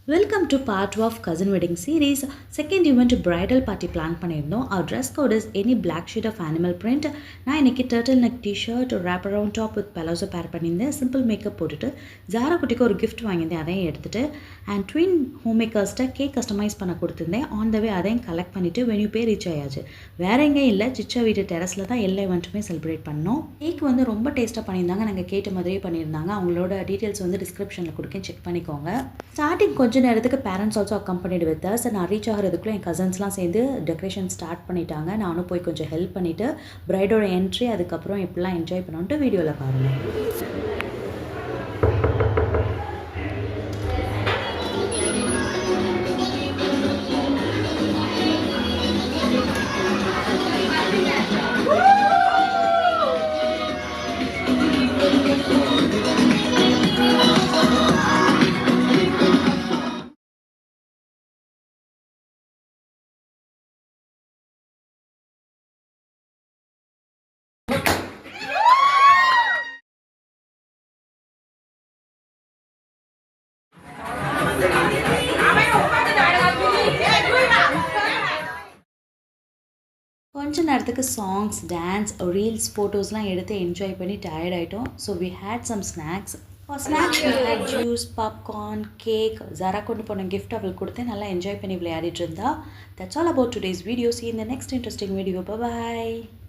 Welcome to part 2 of Cousin Wedding series. Second event bridal party plan பண்ணியிருந்தோம். Our dress code is any black sheet of animal print. நான் இன்னைக்கு turtle neck t-shirt wrap around top with palazzo pair பண்ணியிருந்தேன். Simple makeup போட்டுட்டு ஜாரா குட்டிக்கு ஒரு gift வாங்கியிருந்தேன். அதையும் எடுத்துட்டு and twin homemakers-ட கேக் கஸ்டமைஸ் பண்ண கொடுத்துருந்தேன். ஆன் த வே அதையும் கலெக்ட் பண்ணிட்டு வென்யூ போய் ரீச் ஆயாச்சு. வேற எங்கேயும் இல்லை, சிச்சா வீட்டு டெரஸில் தான் எல்லா இவெண்ட்டுமே செலிப்ரேட் பண்ணோம். கேக் வந்து ரொம்ப டேஸ்ட்டாக பண்ணியிருந்தாங்க. நாங்கள் கேட்ட மாதிரியே பண்ணியிருந்தாங்க. அவங்களோட டீட்டெயில்ஸ் வந்து டிஸ்கிரிப்ஷனில் கொடுக்கேன், செக் பண்ணிக்கோங்க. ஸ்டார்டிங் கொஞ்ச நேரத்துக்கு parents also accompanied with us. நான் ரீச் ஆகிறதுக்குள்ளே என் கசன்ஸ்லாம் சேர்ந்து டெக்கரேஷன் ஸ்டார்ட் பண்ணிட்டாங்க. நானும் போய் கொஞ்சம் ஹெல்ப் பண்ணிவிட்டு பிரைடோட என்ட்ரி அதுக்கப்புறம் எப்படிலாம் என்ஜாய் பண்ணோன்ட்டு வீடியோவில் பாருங்கள். கொஞ்ச நேரத்துக்கு சாங்ஸ், டான்ஸ், ரீல்ஸ், ஃபோட்டோஸ்லாம் எடுத்து என்ஜாய் பண்ணி டயர்ட் ஆகிட்டோம். So we had some snacks. Snacks we had juice, popcorn, cake. Zara கொண்டு போன கிஃப்ட் அவளுக்கு கொடுத்து நல்லா என்ஜாய் பண்ணி விளையாடிட்டு இருந்தா. That's all about today's video. See you in the next interesting video. Bye bye.